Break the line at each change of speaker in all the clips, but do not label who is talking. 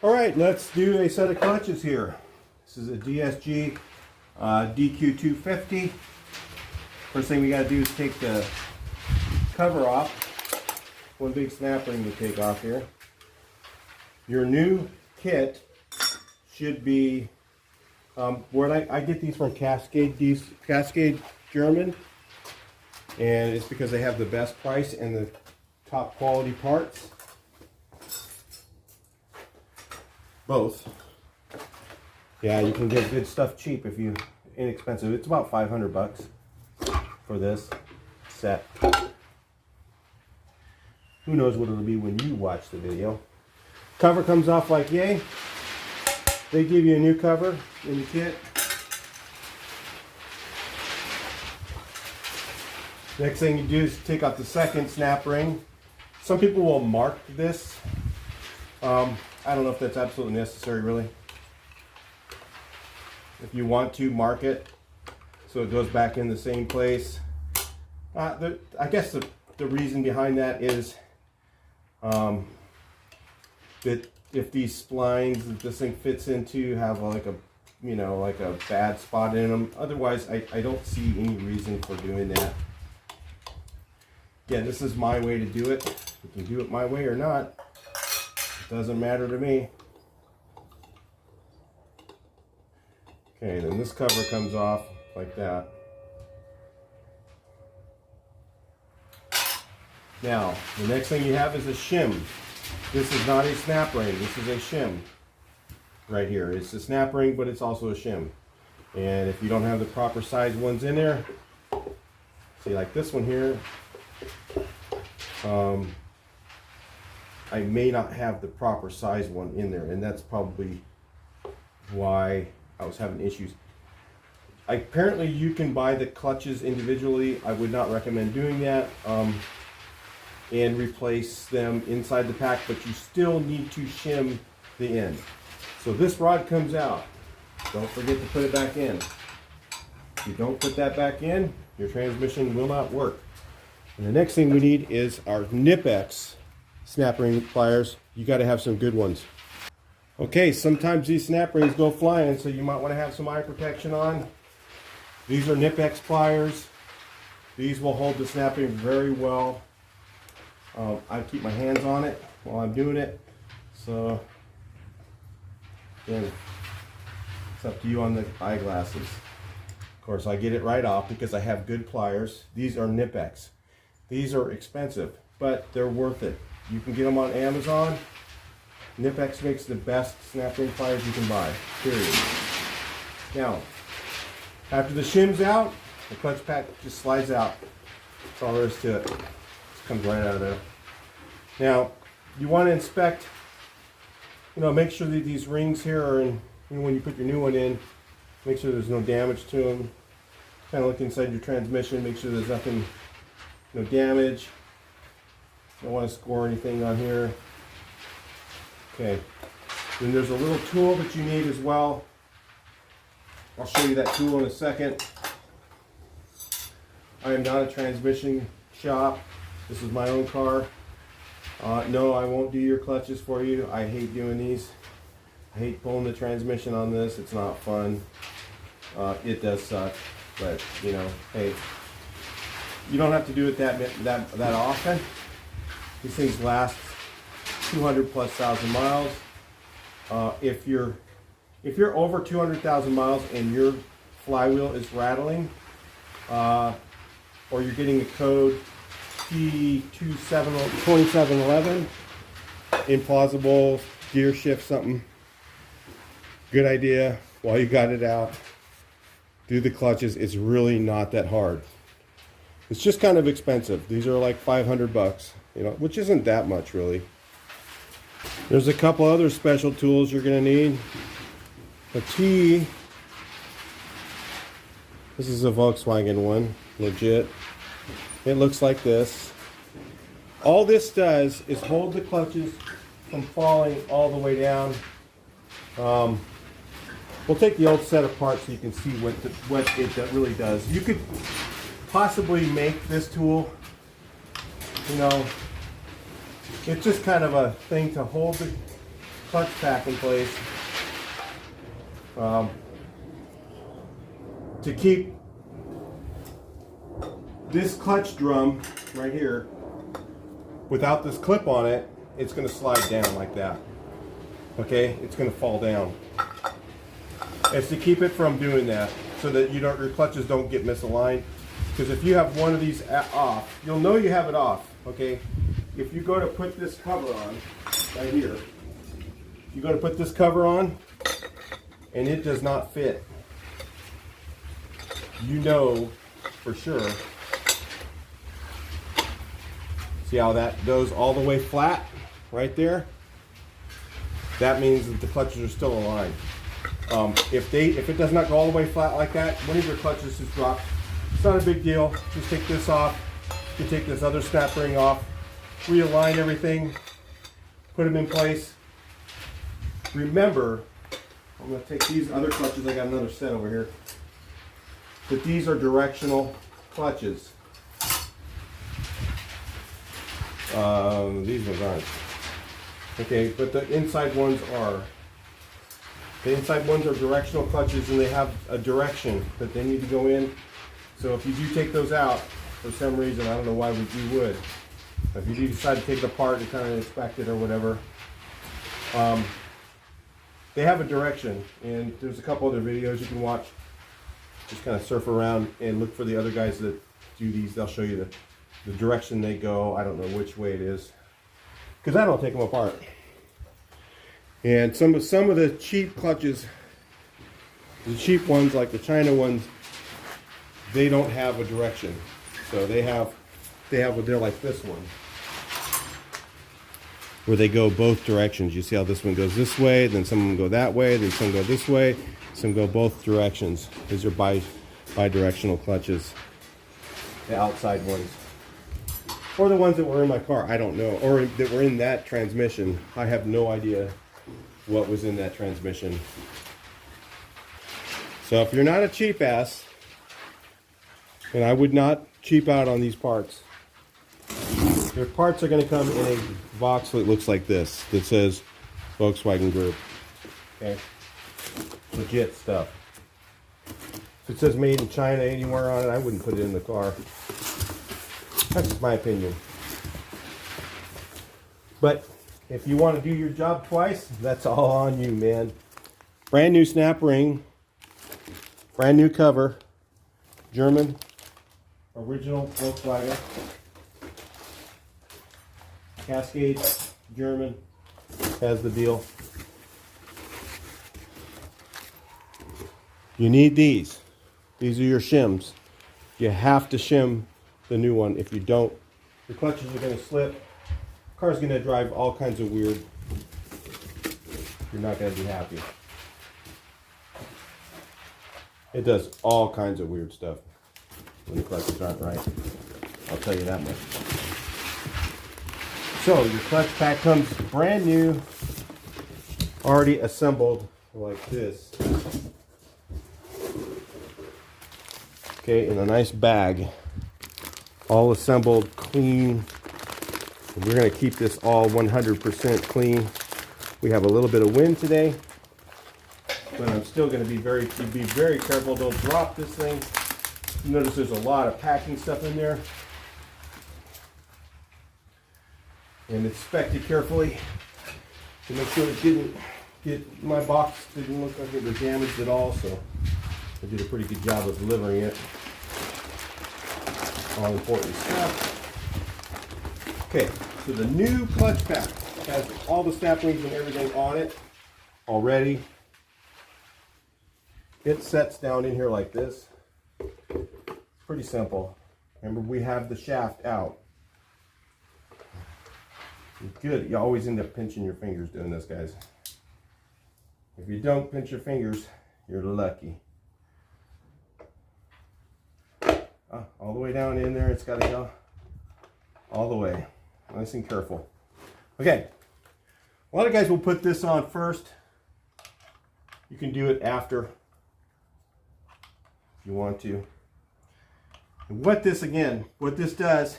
All right, let's do a set of clutches here. This is a DSG DQ250. First thing we got to do is take the cover off. One big snap ring to take off here. Your new kit should be, where I get these from Cascade German, and it's because they have the best price and the top quality parts. Both. Yeah, you can get good stuff cheap if you inexpensive. It's about 500 bucks for this set. Who knows what it'll be when you watch the video. Cover comes off like yay. They give you a new cover in the kit. Next thing you do is take off the second snap ring. Some people will mark this. I don't know if that's absolutely necessary, really. If you want to, mark it so it goes back in the same place. I guess the reason behind that is that if these splines that this thing fits into have like a bad spot in them. Otherwise, I don't see any reason for doing that. Yeah, this is my way to do it. You can do it my way or not. Doesn't matter to me. Okay, then this cover comes off like that. Now, the next thing you have is a shim. This is not a snap ring, this is a shim. Right here, it's a snap ring, but it's also a shim. And if you don't have the proper size ones in there, see like this one here, I may not have the proper size one in there, and that's probably why I was having issues. Apparently you can buy the clutches individually. I would not recommend doing that, and replace them inside the pack, but you still need to shim the end. So this rod comes out. Don't forget to put it back in. If you don't put that back in, your transmission will not work. And the next thing we need is our Nip-X snap ring pliers. You got to have some good ones. Okay, sometimes these snap rings go flying, so you might want to have some eye protection on. These are Nip-X pliers. These will hold the snap ring very well. I keep my hands on it while I'm doing it. So again, it's up to you on the eyeglasses. Of course, I get it right off because I have good pliers. These are Nip-X. These are expensive, but they're worth it. You can get them on Amazon. Nip-X makes the best snap ring pliers you can buy, period. Now, after the shim's out, the clutch pack just slides out. That's all there is to it. It comes right out of there. Now, you want to inspect, make sure that these rings here are in, when you put your new one in, make sure there's no damage to them. Kind of look inside your transmission, make sure there's nothing, no damage. Don't want to score anything on here. Okay, then there's a little tool that you need as well. I'll show you that tool in a second. I am not a transmission shop. This is my own car. No, I won't do your clutches for you. I hate doing these. I hate pulling the transmission on this. It's not fun. It does suck, but hey, you don't have to do it that often. These things last 200,000+ miles. If you're over 200,000 miles and your flywheel is rattling, or you're getting a code P2711, implausible, gear shift something, good idea, while you got it out, do the clutches. It's really not that hard. It's just kind of expensive. These are like 500 bucks, which isn't that much really. There's a couple other special tools you're going to need. A T. This is a Volkswagen one, legit. It looks like this. All this does is hold the clutches from falling all the way down. We'll take the old set apart so you can see what it really does. You could possibly make this tool, it's just kind of a thing to hold clutch pack in place to keep this clutch drum right here, without this clip on it, it's going to slide down like that. Okay, it's going to fall down. It's to keep it from doing that, so that your clutches don't get misaligned. Because if you have one of these off, you'll know you have it off. Okay, if you go to put this cover on right here, you go to put this cover on, and it does not fit, you know for sure. See how that goes all the way flat right there? That means that the clutches are still aligned. If it does not go all the way flat like that, one of your clutches is dropped. It's not a big deal. Just take this off. You take this other snap ring off, realign everything, put them in place. Remember, I'm going to take these other clutches. I got another set over here. But these are directional clutches. These ones aren't. Okay, but the inside ones are. The inside ones are directional clutches, and they have a direction that they need to go in. So if you do take those out, for some reason, I don't know why you would. If you do decide to take it apart and kind of inspect it or whatever, they have a direction. And there's a couple other videos you can watch. Just kind of surf around and look for the other guys that do these. They'll show you the direction they go. I don't know which way it is, because I don't take them apart. And some of the cheap clutches, the cheap ones like the China ones, they don't have a direction. So they're like this one, where they go both directions. You see how this one goes this way, then some of them go that way, then some go this way, some go both directions. These are bi-directional clutches, the outside ones. Or the ones that were in my car, I don't know. Or that were in that transmission. I have no idea what was in that transmission. So if you're not a cheap ass, and I would not cheap out on these parts, your parts are going to come in a box that looks like this, that says Volkswagen Group. Okay? Legit stuff. If it says made in China anywhere on it, I wouldn't put it in the car. That's just my opinion. But if you want to do your job twice, that's all on you, man. Brand new snap ring, brand new cover, German, original Volkswagen, Cascade, German, has the deal. You need these. These are your shims. You have to shim the new one. If you don't, your clutches are going to slip. The car's going to drive all kinds of weird. You're not going to be happy. It does all kinds of weird stuff when the clutches aren't right. I'll tell you that much. So your clutch pack comes brand new, already assembled like this. Okay, in a nice bag. All assembled, clean. And we're going to keep this all 100% clean. We have a little bit of wind today, but I'm still going to be very careful. Don't drop this thing. You notice there's a lot of packing stuff in there, and inspect it carefully to make sure it didn't get, my box didn't look like it was damaged at all. So I did a pretty good job of delivering it. All important stuff. Okay, so the new clutch pack has all the snap rings and everything on it already. It sets down in here like this. Pretty simple. Remember, we have the shaft out. Good. You always end up pinching your fingers doing this, guys. If you don't pinch your fingers, you're lucky. All the way down in there, it's got to go all the way. Nice and careful. Okay. A lot of guys will put this on first. You can do it after if you want to. And what this does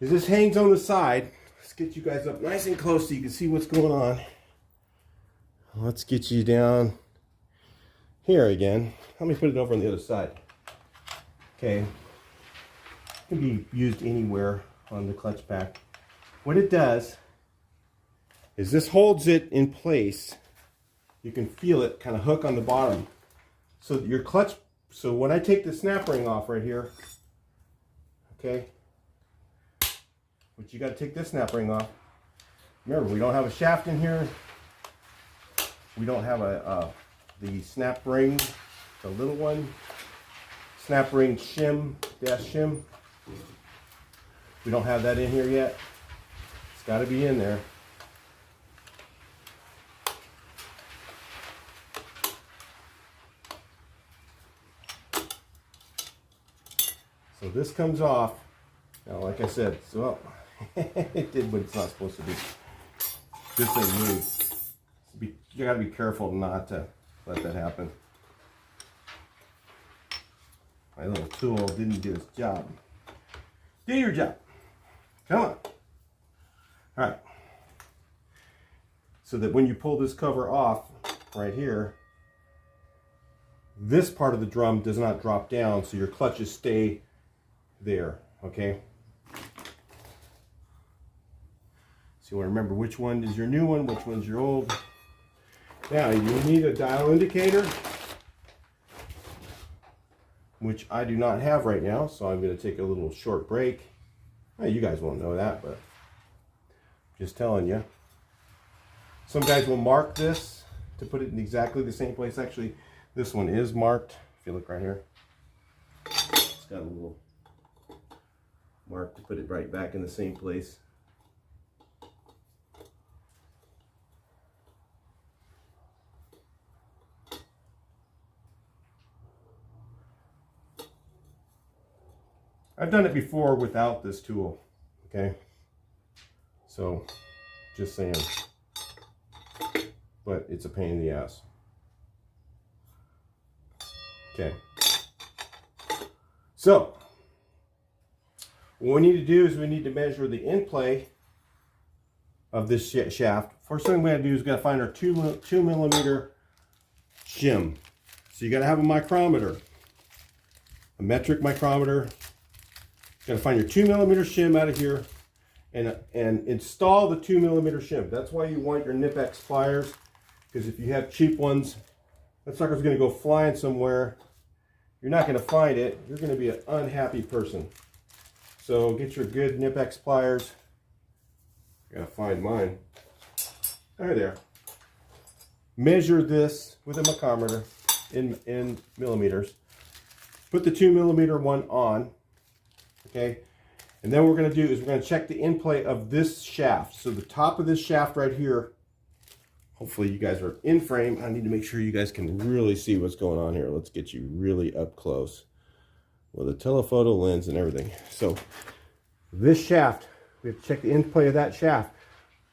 is this hangs on the side. This get you guys up nice and close so you can see what's going on. Let's get you down here again. Let me put it over on the other side. Okay. It can be used anywhere on the clutch pack. What it does is this holds it in place. You can feel it kind of hook on the bottom. So your clutch, so when I take the snap ring off right here, okay, but you got to take this snap ring off. Remember, we don't have a shaft in here. We don't have the snap ring, the little one. Snap ring shim. We don't have that in here yet. It's got to be in there. So this comes off. Now, like I said, so it did what it's not supposed to do. This thing moves. You got to be careful not to let that happen. My little tool didn't do its job. Do your job. Come on. All right. So that when you pull this cover off right here, this part of the drum does not drop down, so your clutches stay there, okay? So you want to remember which one is your new one, which one's your old. Now you need a dial indicator, which I do not have right now, so I'm going to take a little short break. Well, you guys won't know that, but just telling you. Some guys will mark this to put it in exactly the same place. Actually, this one is marked. If you look right here, it's got a little mark to put it right back in the same place. I've done it before without this tool, okay? So, just saying. But it's a pain in the ass. Okay. So, what we need to do is we need to measure the end play of this shaft. First thing we got to do is got to find our 2 millimeter shim. So you got to have a micrometer, a metric micrometer. Got to find your 2 millimeter shim out of here and install the 2 millimeter shim. That's why you want your Knipex pliers, because if you have cheap ones, that sucker's going to go flying somewhere. You're not going to find it. You're going to be an unhappy person. So get your good Knipex pliers. I gotta find mine. Right there. Measure this with a micrometer in millimeters. Put the 2 millimeter one on. Okay, and then what we're going to do is we're going to check the in play of this shaft. So the top of this shaft right here, hopefully you guys are in frame. I need to make sure you guys can really see what's going on here. Let's get you really up close with a telephoto lens and everything. So this shaft, we have to check the in play of that shaft,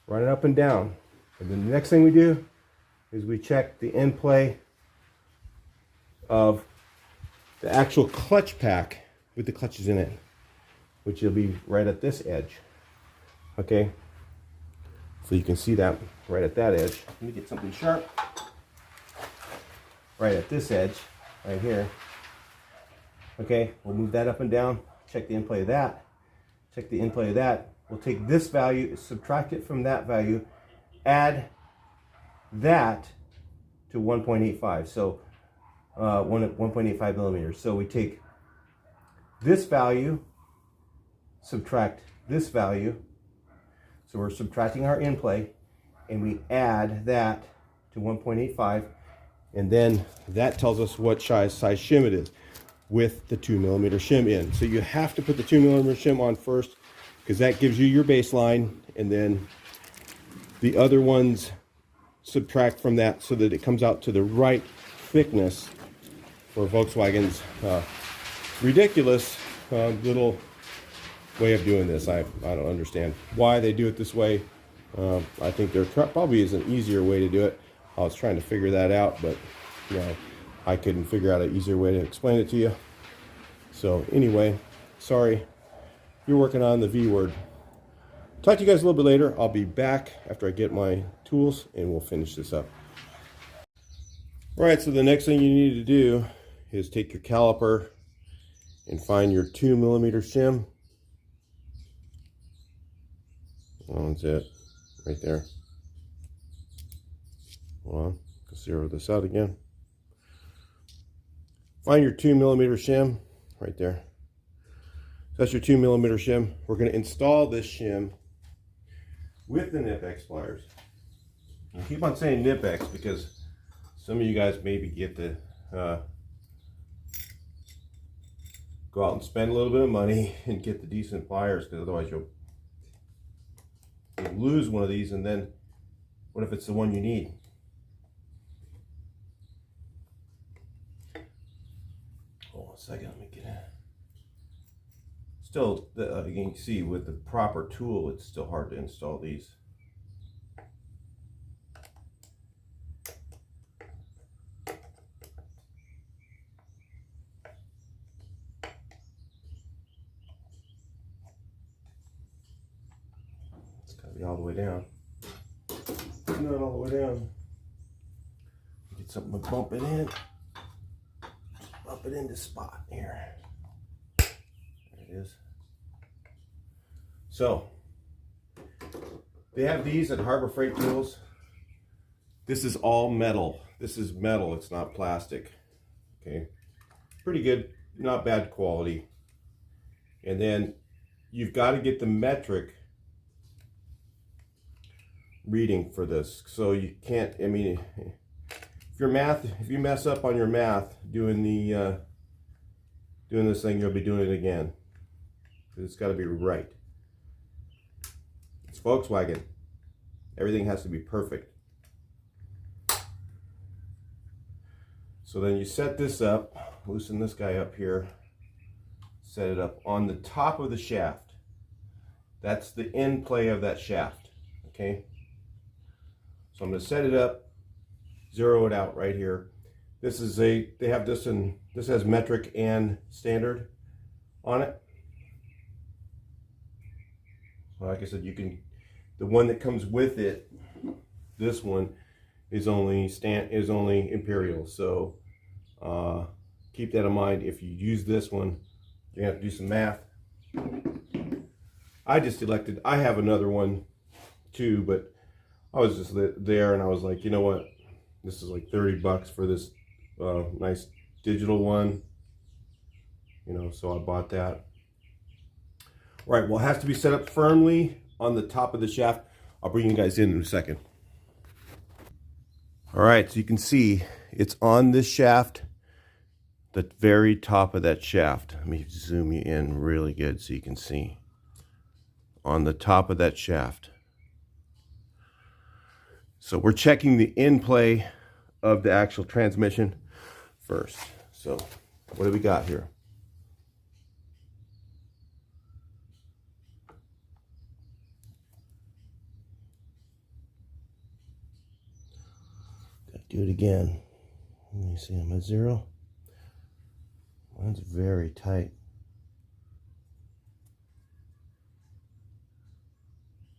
run it up and down. And then the next thing we do is we check the in play of the actual clutch pack with the clutches in it, which will be right at this edge. Okay, so you can see that right at that edge. Let me get something sharp. Right at this edge, right here. Okay, we'll move that up and down, check the in play of that, check the in play of that. We'll take this value, subtract it from that value, add that to 1.85, so 1.85 millimeters. So we take this value, subtract this value, so we're subtracting our in play, and we add that to 1.85, and then that tells us what size shim it is with the 2 millimeter shim in. So you have to put the 2 millimeter shim on first, because that gives you your baseline, and then the other ones subtract from that so that it comes out to the right thickness for Volkswagen's ridiculous little way of doing this. I don't understand why they do it this way. I think there probably is an easier way to do it. I was trying to figure that out, but you know, I couldn't figure out an easier way to explain it to you. So anyway, sorry, you're working on the V word. talk to you guys a little bit later. I'll be back after I get my tools and we'll finish this up. All right, so the next thing you need to do is take your caliper and find your 2mm shim. That's it, right there. Hold on, let's zero this out again. Find your 2mm shim right there. That's your 2mm shim. We're going to install this shim with the Nip-X pliers. I keep on saying Nip-X because some of you guys maybe get to go out and spend a little bit of money and get the decent pliers, because otherwise you'll lose one of these, and then what if it's the one you need? Hold on a second, let me get it. Still, you can see with the proper tool, it's still hard to install these. It's got to be all the way down. Not all the way down. Get something to bump it in. Just bump it into spot here. There it is. So, they have these at Harbor Freight Tools. This is all metal. This is metal, it's not plastic. Okay, pretty good, not bad quality. And then you've got to get the metric reading for this. So you can't, I mean, if you mess up on your math doing the doing this thing, you'll be doing it again. It's got to be right. It's Volkswagen. Everything has to be perfect. So then you set this up, loosen this guy up here, set it up on the top of the shaft. That's the end play of that shaft, okay? So I'm going to set it up, zero it out right here. This is they have this in, this has metric and standard on it. Like I said, you can, the one that comes with it, this one is only imperial. So keep that in mind. If you use this one, you're gonna have to do some math. I just elected, I have another one too, but I was just there and I was like, you know what? This is like 30 bucks for this nice digital one. You know, so I bought that. Right, well, it has to be set up firmly on the top of the shaft. I'll bring you guys in a second. All right, so you can see it's on this shaft, the very top of that shaft. Let me zoom you in really good so you can see. On the top of that shaft. So we're checking the in play of the actual transmission first. So what do we got here? Do it again. Let me see, I'm at zero. Mine's very tight.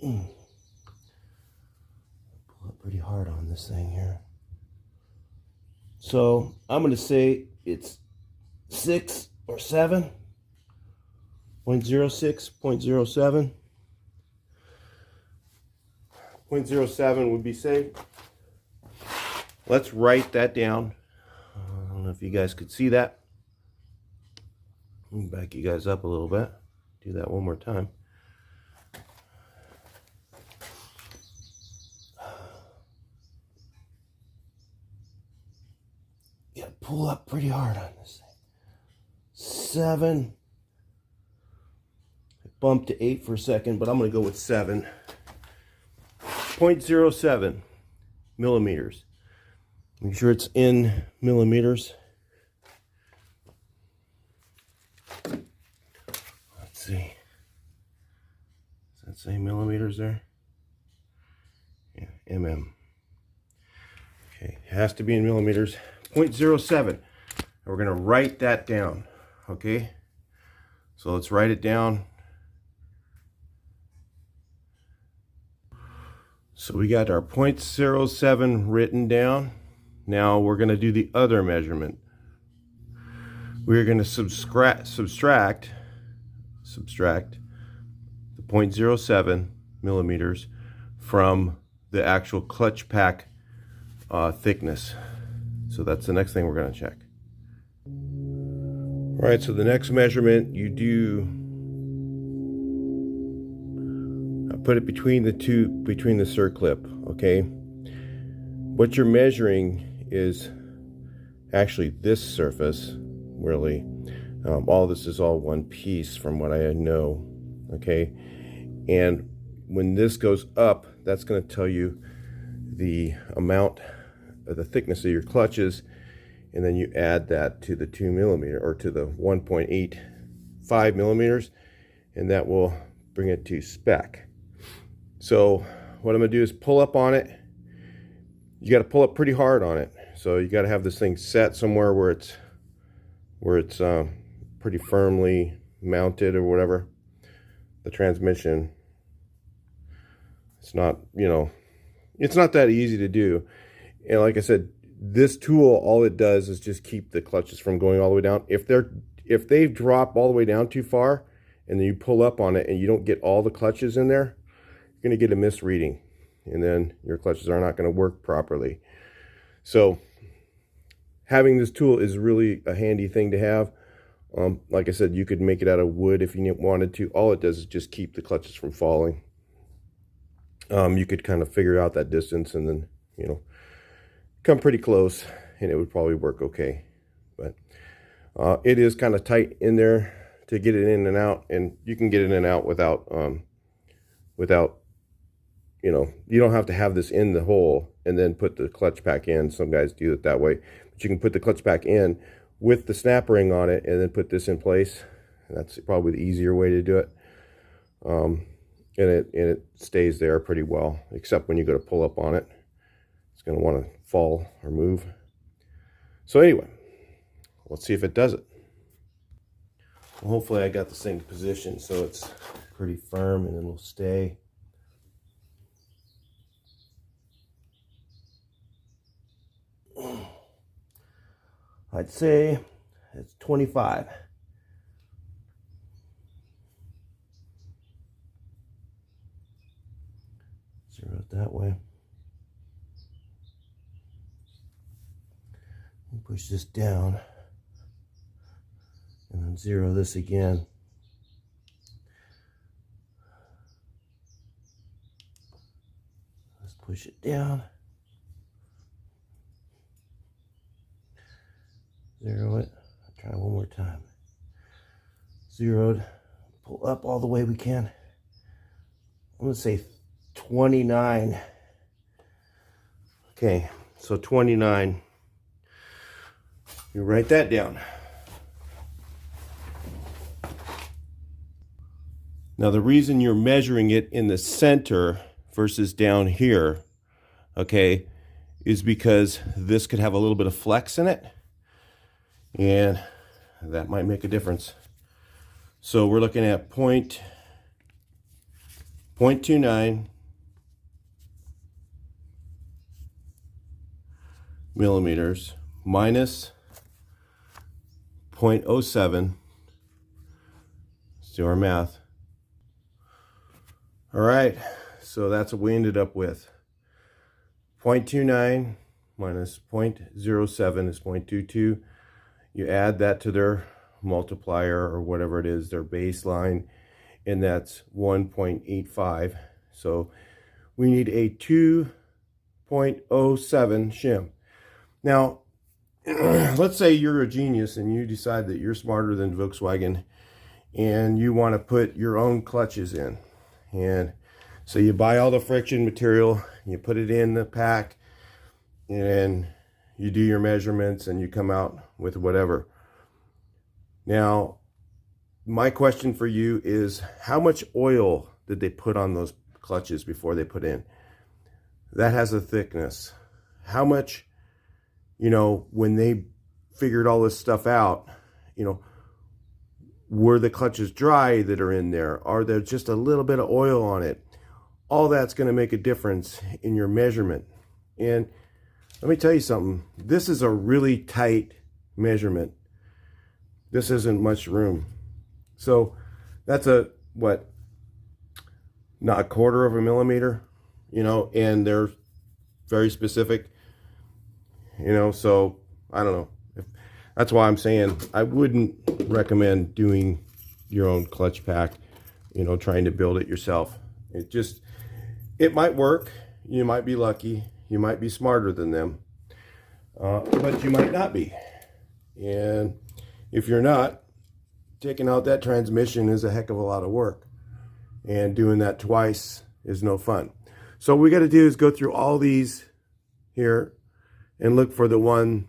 Pull up pretty hard on this thing here. So I'm going to say it's 6 or 7. 0.06, 0.07. 0.07 would be safe. Let's write that down. I don't know if you guys could see that. Let me back you guys up a little bit. Do that one more time. You gotta pull up pretty hard on this thing. 7. I bumped to 8 for a second, but I'm gonna go with 7. 0.07 millimeters. Make sure it's in millimeters. Let's see. Does that say millimeters there? Yeah, mm. Okay, it has to be in millimeters. 0.07. And we're going to write that down. Okay? So let's write it down. So we got our 0.07 written down. Now we're going to do the other measurement. We're going to subtract the 0.07 millimeters from the actual clutch pack thickness. So that's the next thing we're going to check. All right, so the next measurement you do, put it between the circlip, okay? What you're measuring is actually this surface, really. All this is all one piece from what I know, okay? And when this goes up, that's going to tell you the amount of the thickness of your clutches, and then you add that to the 2 millimeter or to the 1.85 millimeters, and that will bring it to spec. So what I'm going to do is pull up on it. You got to pull up pretty hard on it. So you got to have this thing set somewhere where it's pretty firmly mounted or whatever. The transmission, it's not, you know, it's not that easy to do. And like I said, this tool, all it does is just keep the clutches from going all the way down. If they drop all the way down too far and then you pull up on it and you don't get all the clutches in there, you're going to get a misreading, and then your clutches are not going to work properly. So having this tool is really a handy thing to have. Like I said, you could make it out of wood if you wanted to. All it does is just keep the clutches from falling. You could kind of figure out that distance and then, you know, come pretty close and it would probably work okay. But it is kind of tight in there to get it in and out, and you can get it in and out without you know, you don't have to have this in the hole and then put the clutch pack in. Some guys do it that way, but you can put the clutch pack in with the snap ring on it and then put this in place. That's probably the easier way to do it. And it stays there pretty well, except when you go to pull up on it, it's going to want to fall or move. So anyway, let's see if it does it. Well, hopefully I got this thing positioned so it's pretty firm and it'll stay. I'd say it's 25. Zero it that way. And push this down. And then zero this again. Let's push it down. Zero it. I'll try one more time. Zeroed. Pull up all the way we can. I'm going to say 29. Okay, so 29. You write that down. Now the reason you're measuring it in the center versus down here, okay, is because this could have a little bit of flex in it, and that might make a difference. So we're looking at 0.29 millimeters minus 0.07. Let's do our math. All right, so that's what we ended up with. 0.29 minus 0.07 is 0.22. You add that to their multiplier or whatever it is, their baseline, and that's 1.85. So we need a 2.07 shim. Now, let's say you're a genius and you decide that you're smarter than Volkswagen and you want to put your own clutches in. And so you buy all the friction material, you put it in the pack, and you do your measurements and you come out with whatever. Now, my question for you is, how much oil did they put on those clutches before they put in? That has a thickness. How much, you know, when they figured all this stuff out, you know, were the clutches dry that are in there? Are there just a little bit of oil on it? all that's going to make a difference in your measurement. And let me tell you something, this is a really tight measurement. This isn't much room. So that's a, what, not a quarter of a millimeter, you know, and they're very specific, you know, so I don't know. That's why I'm saying I wouldn't recommend doing your own clutch pack, you know, trying to build it yourself. It might work. You might be lucky. You might be smarter than them, but you might not be. And if you're not, taking out that transmission is a heck of a lot of work. And doing that twice is no fun. So what we got to do is go through all these here and look for the one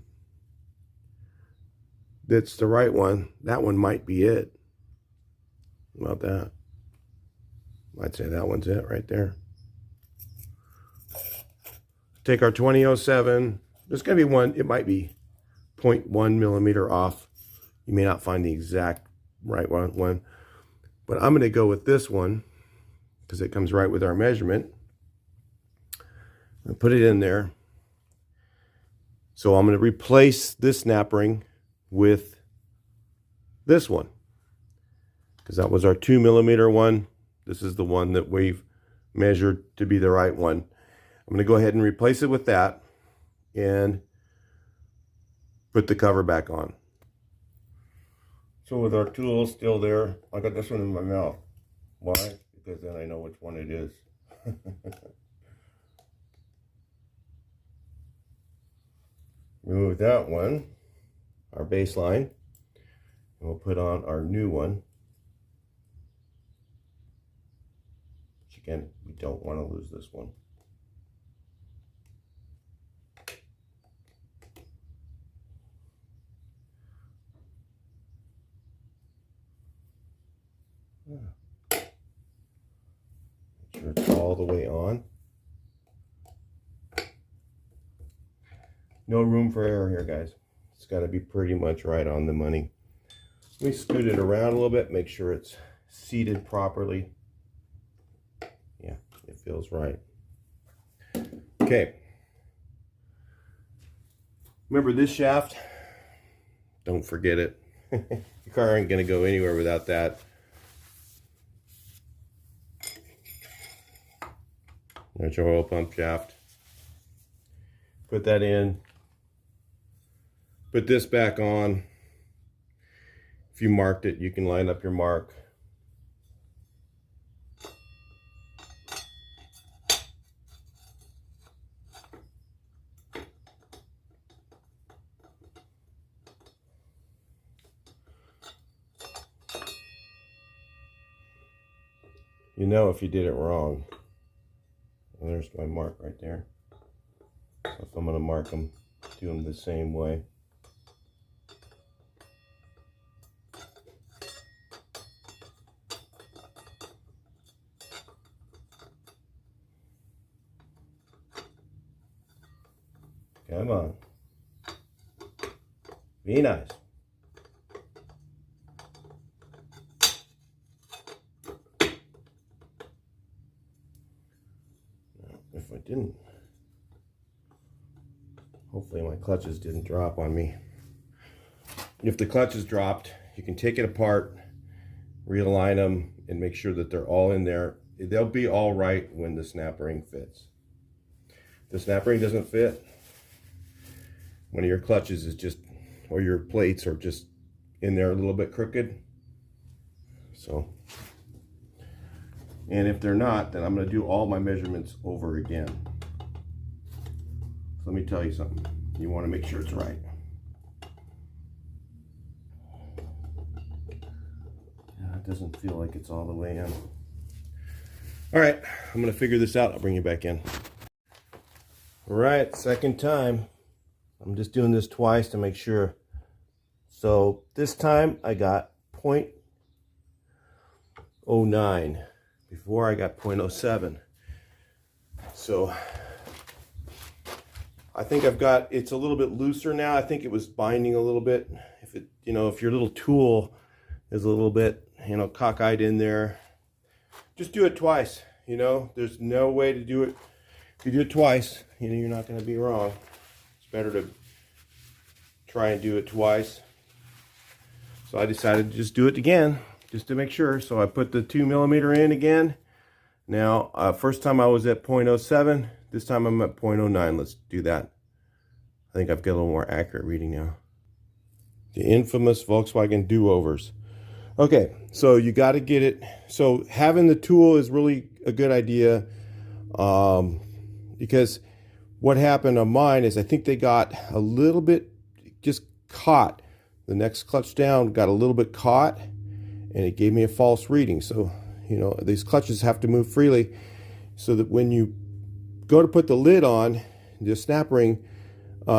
that's the right one. That one might be it. How about that? I'd say that one's it right there. Take our 2007. There's going to be one. It might be 0.1 millimeter off. You may not find the exact right one. But I'm going to go with this one because it comes right with our measurement. And put it in there. So I'm going to replace this snap ring with this one, because that was our 2 millimeter one. This is the one that we've measured to be the right one. I'm going to go ahead and replace it with that and put the cover back on. So with our tool still there, I got this one in my mouth. Why? Because then I know which one it is. Remove that one, our baseline, and we'll put on our new one. Which again, we don't want to lose this one. Make sure it's all the way on. No room for error here, guys. It's got to be pretty much right on the money. Let me scoot it around a little bit, make sure it's seated properly. Yeah, it feels right. Okay. Remember this shaft? Don't forget it. Your car ain't going to go anywhere without that. There's your oil pump shaft. Put that in. Put this back on. If you marked it, you can line up your mark. You know if you did it wrong. And there's my mark right there. So if I'm going to mark them, do them the same way. Come on. Be nice. If I didn't, hopefully my clutches didn't drop on me. If the clutches dropped, you can take it apart, realign them, and make sure that they're all in there. They'll be all right when the snap ring fits. If the snap ring doesn't fit, one of your clutches is just, or your plates are just in there a little bit crooked. So, and if they're not, then I'm going to do all my measurements over again. So let me tell you something. You want to make sure it's right. It doesn't feel like it's all the way in. All right, I'm going to figure this out. I'll bring you back in. All right, second time. I'm just doing this twice to make sure. So this time I got 0.09. Before I got 0.07. So I think I've got, it's a little bit looser now. I think it was binding a little bit. If it, you know, if your little tool is a little bit, you know, cockeyed in there, just do it twice. You know, there's no way to do it. If you do it twice, you know, you're not going to be wrong. It's better to try and do it twice. So I decided to just do it again, just to make sure. So I put the 2mm in again. Now, first time I was at 0.07. This time I'm at 0.09. Let's do that. I think I've got a little more accurate reading now. The infamous Volkswagen do-overs. Okay, so you got to get it. So having the tool is really a good idea, because what happened on mine is I think they got a little bit just caught. The next clutch down got a little bit caught, and it gave me a false reading. So, you know, these clutches have to move freely so that when you go to put the lid on, the snap ring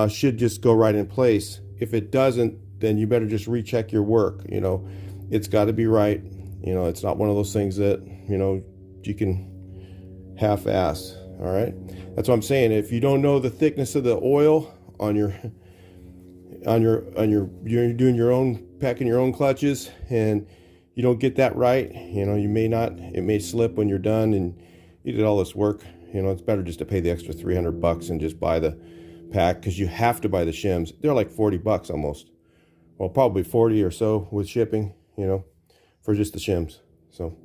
should just go right in place. If it doesn't, then you better just recheck your work. You know, it's got to be right. You know, it's not one of those things that, you know, you can half-ass. All right, that's what I'm saying. If you don't know the thickness of the oil on your you're doing your own, packing your own clutches, and you don't get that right, you know, you may not, it may slip when you're done and you did all this work. You know, it's better just to pay the extra $300 and just buy the pack, because you have to buy the shims. They're like $40 almost. Well, probably 40 or so with shipping, you know, for just the shims. So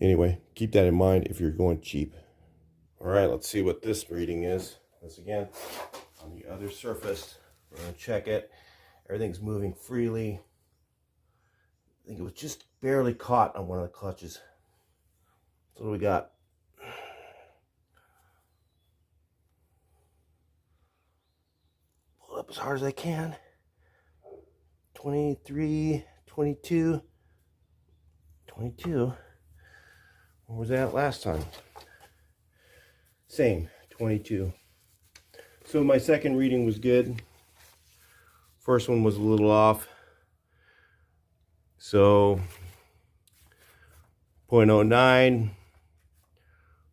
anyway, keep that in mind if you're going cheap. All right, let's see what this reading is. This again, on the other surface. We're gonna check it. Everything's moving freely. I think it was just barely caught on one of the clutches. So what do we got? Pull it up as hard as I can. 23, 22, 22. Where was that last time? Same, 22. So my second reading was good. First one was a little off. So 0.09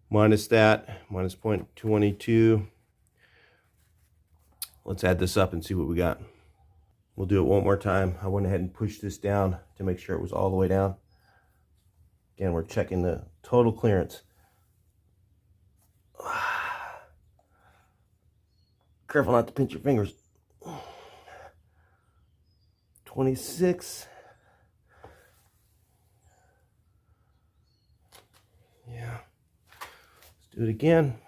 minus that, minus 0.22. Let's add this up and see what we got. We'll do it one more time. I went ahead and pushed this down to make sure it was all the way down. Again, we're checking the total clearance. Careful not to pinch your fingers. 26. Yeah. Let's do it again.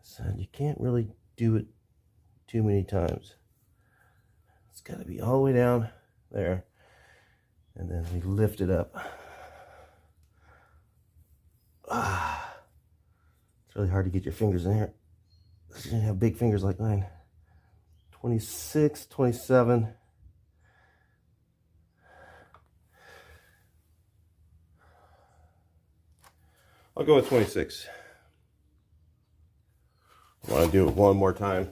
So you can't really do it too many times. It's got to be all the way down there. And then we lift it up. It's really hard to get your fingers in here. You didn't have big fingers like mine. 26, 27. I'll go with 26. I want to do it one more time.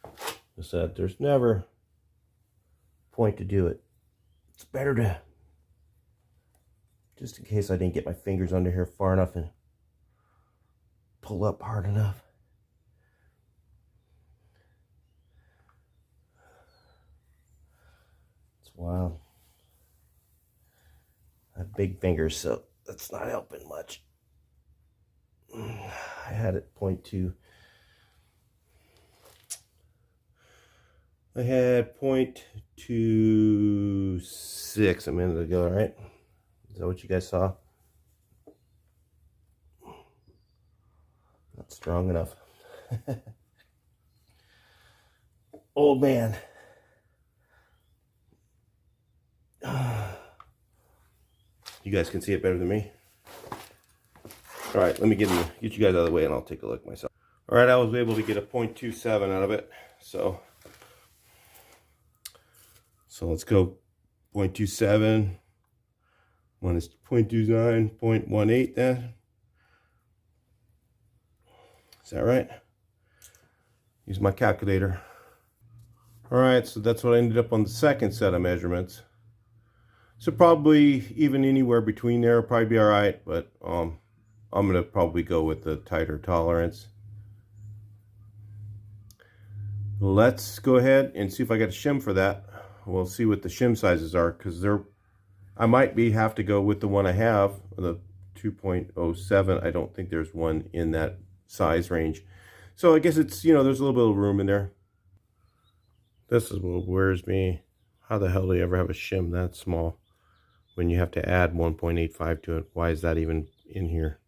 I said there's never a point to do it. It's better to, just in case I didn't get my fingers under here far enough and pull up hard enough. It's wild. I have big fingers, so that's not helping much. I had it 0.2. I had 0.26 a minute ago, right? Is that what you guys saw? Not strong enough. Old man. You guys can see it better than me. All right, let me get you guys out of the way and I'll take a look myself. All right, I was able to get a 0.27 out of it. So let's go 0.27 minus 0.29, 0.18 then. Is that right? Use my calculator. All right, so that's what I ended up on the second set of measurements. So probably even anywhere between there will probably be all right, but I'm gonna probably go with the tighter tolerance. Let's go ahead and see if I got a shim for that. We'll see what the shim sizes are, because they're I might have to go with the one I have, the 2.07. I don't think there's one in that size range. So I guess it's, you know, there's a little bit of room in there. This is what worries me. How the hell do you ever have a shim that small when you have to add 1.85 to it? Why is that even in here?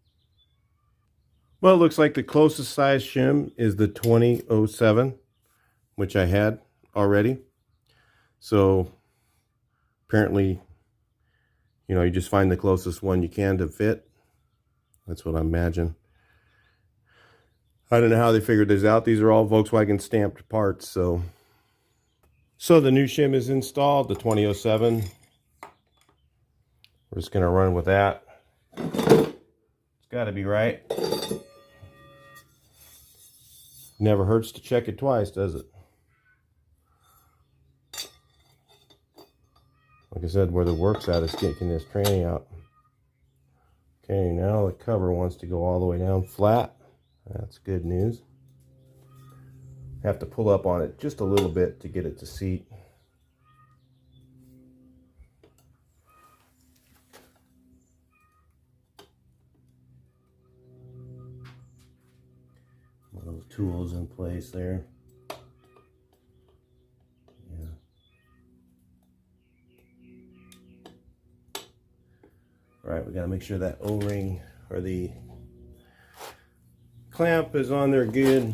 Well, it looks like the closest size shim is the 2007, which I had already. So apparently, you know, you just find the closest one you can to fit. That's what I imagine. I don't know how they figured this out. These are all Volkswagen stamped parts. So the new shim is installed, the 2007. We're just gonna run with that. It's gotta be right. Never hurts to check it twice, does it? Like I said, where the work's at is getting this tranny out. Okay, now the cover wants to go all the way down flat. That's good news. Have to pull up on it just a little bit to get it to seat. One of the tools in place there. Yeah. All right, we got to make sure that O-ring or the clamp is on there good.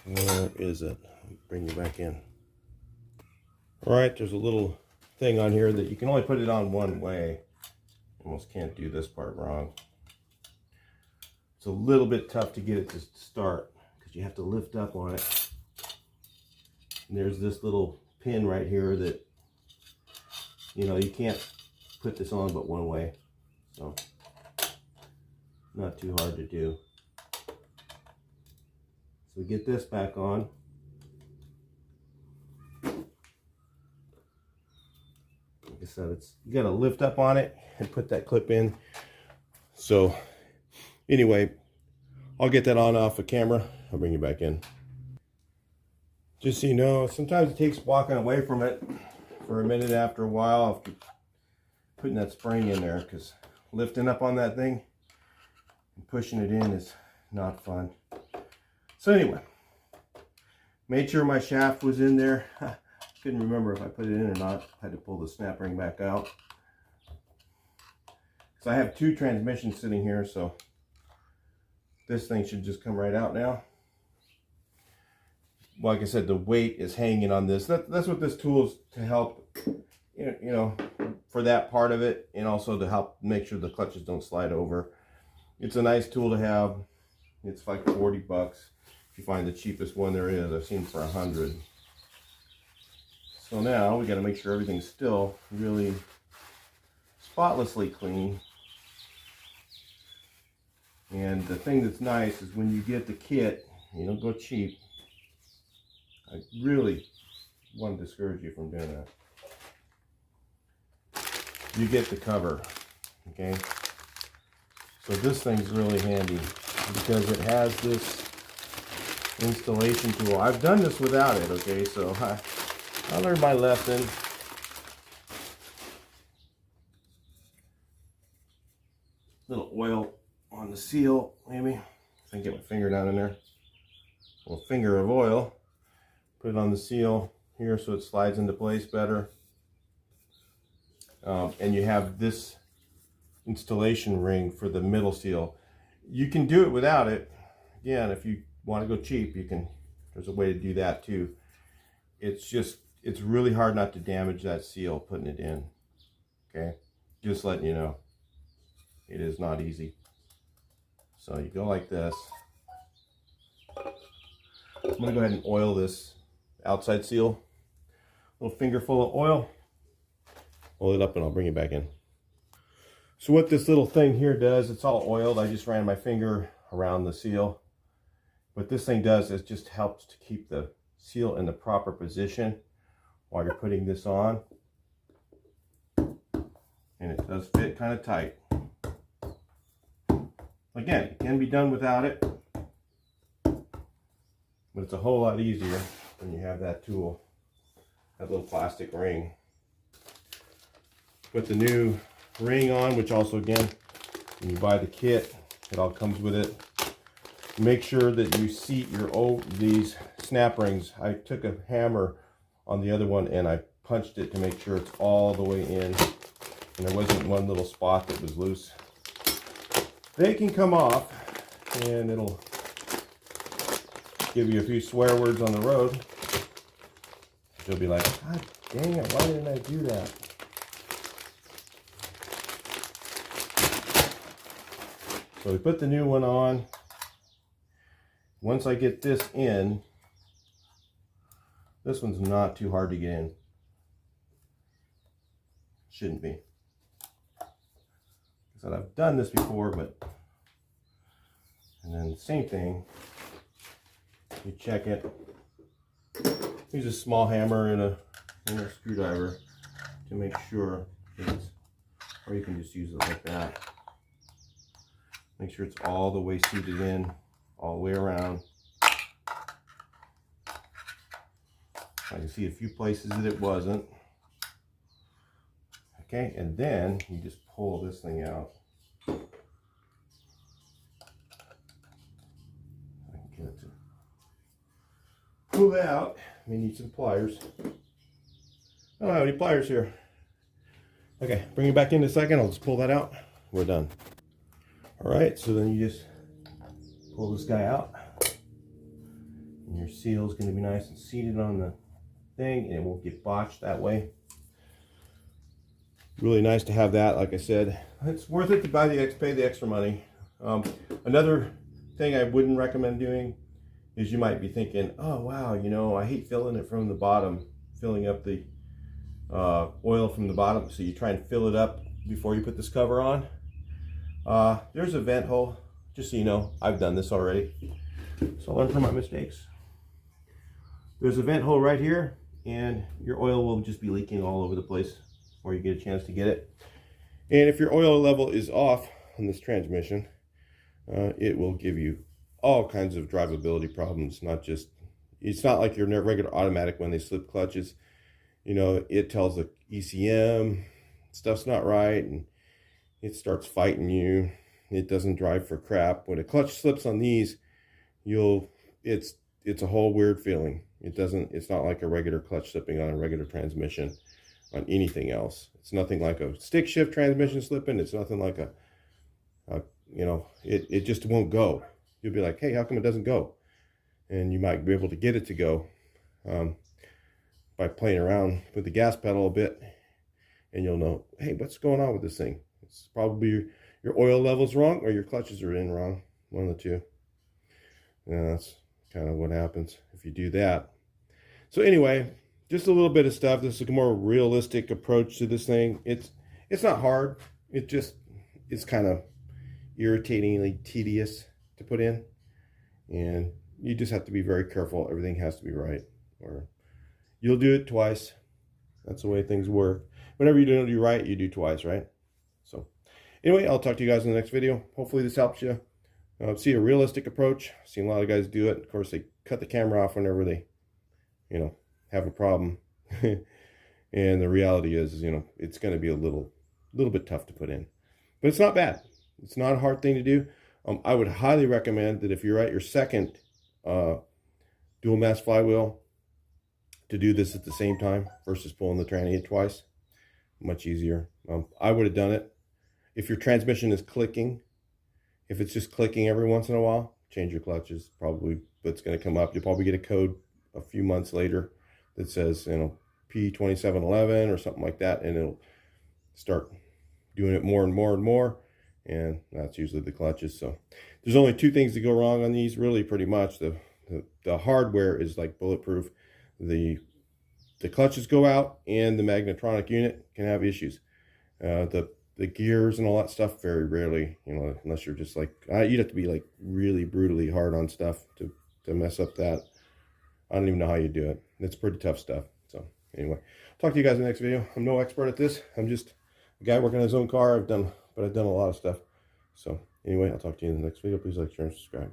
Where is it? Bring you back in. All right, there's a little thing on here that you can only put it on one way. Almost can't do this part wrong. It's a little bit tough to get it to start because you have to lift up on it. And there's this little pin right here that, you know, you can't put this on but one way. So, not too hard to do. So we get this back on. Like I said, you gotta lift up on it and put that clip in. So anyway, I'll get that on off the camera. I'll bring you back in. Just so you know, sometimes it takes walking away from it for a minute after a while after putting that spring in there, because lifting up on that thing and pushing it in is not fun. So anyway, made sure my shaft was in there. Couldn't remember if I put it in or not. I had to pull the snap ring back out. So I have two transmissions sitting here, so this thing should just come right out now. Like I said, the weight is hanging on this. That's what this tool is to help, you know, for that part of it, and also to help make sure the clutches don't slide over. It's a nice tool to have. It's like 40 bucks. If you find the cheapest one there is, I've seen for 100. So now we got to make sure everything's still really spotlessly clean. And the thing that's nice is when you get the kit, you don't go cheap. I really want to discourage you from doing that. You get the cover, okay? So this thing's really handy because it has this installation tool. I've done this without it, okay? So I learned my lesson. Little oil on the seal, maybe. If I can get my finger down in there. A little finger of oil. Put it on the seal here so it slides into place better. And you have this installation ring for the middle seal. You can do it without it. Again, if you want to go cheap, you can. There's a way to do that too. It's really hard not to damage that seal putting it in. Okay, just letting you know, it is not easy. So you go like this. I'm gonna go ahead and oil this outside seal. A little finger full of oil. Hold it up and I'll bring it back in. So what this little thing here does, it's all oiled. I just ran my finger around the seal. What this thing does is just helps to keep the seal in the proper position while you're putting this on. And it does fit kind of tight. Again, it can be done without it, but it's a whole lot easier when you have that tool, that little plastic ring. put the new ring on, which also, again, when you buy the kit, it all comes with it. Make sure that you seat these snap rings. I took a hammer on the other one and I punched it to make sure it's all the way in, and there wasn't one little spot that was loose. They can come off, and it'll give you a few swear words on the road. You'll be like, God dang it, why didn't I do that? So we put the new one on. Once I get this in, this one's not too hard to get in. Shouldn't be. Because I've done this before, but... And then the same thing. You check it. Use a small hammer and a screwdriver to make sure it's... Or you can just use it like that. Make sure it's all the way seated in, all the way around. I can see a few places that it wasn't. Okay, and then you just pull this thing out. I can get it to pull that out. We need some pliers. I don't have any pliers here. Okay, bring it back in a second. I'll just pull that out. We're done. All right, so then you just pull this guy out. And your seal is going to be nice and seated on the thing, and it won't get botched that way. Really nice to have that. Like I said, it's worth it to pay the extra money. Another thing I wouldn't recommend doing is you might be thinking, oh wow, you know, I hate filling it from the bottom, filling up the oil from the bottom. So you try and fill it up before you put this cover on. There's a vent hole, just so you know. I've done this already, so I learned from my mistakes. There's a vent hole right here, and your oil will just be leaking all over the place before you get a chance to get it. And if your oil level is off on this transmission, it will give you all kinds of drivability problems. It's not like your regular automatic when they slip clutches. You know, it tells the ECM stuff's not right, and it starts fighting you. It doesn't drive for crap. When a clutch slips on these, it's a whole weird feeling. It's not like a regular clutch slipping on a regular transmission on anything else. It's nothing like a stick shift transmission slipping. It's nothing like it just won't go. You'll be like, hey, how come it doesn't go? And you might be able to get it to go by playing around with the gas pedal a bit, and you'll know, hey, what's going on with this thing? It's probably your oil level's wrong, or your clutches are in wrong. One of the two. Yeah, that's kind of what happens if you do that. So anyway, just a little bit of stuff. This is a more realistic approach to this thing. It's not hard. It's kind of irritatingly tedious to put in, and you just have to be very careful. Everything has to be right, or you'll do it twice. That's the way things work. Whenever you don't do right, you do twice, right? So anyway, I'll talk to you guys in the next video. Hopefully this helps you see a realistic approach. I've seen a lot of guys do it. Of course, they cut the camera off whenever they, have a problem. And the reality is, it's going to be a little bit tough to put in. But it's not bad. It's not a hard thing to do. I would highly recommend that if you're at your second dual mass flywheel, to do this at the same time versus pulling the tranny twice. Much easier. I would have done it. If your transmission is clicking, if it's just clicking every once in a while, change your clutches. Probably that's going to come up. You'll probably get a code a few months later that says, P2711 or something like that, and it'll start doing it more and more and more, and that's usually the clutches. So there's only two things that go wrong on these, really, pretty much. The hardware is like bulletproof. The clutches go out, and the magnetronic unit can have issues. The gears and all that stuff, very rarely, unless you're just like, you'd have to be like really brutally hard on stuff to mess up that. I don't even know how you do it. It's pretty tough stuff. So anyway, talk to you guys in the next video. I'm no expert at this. I'm just a guy working on his own car. I've done a lot of stuff. So anyway, I'll talk to you in the next video. Please like, share, and subscribe.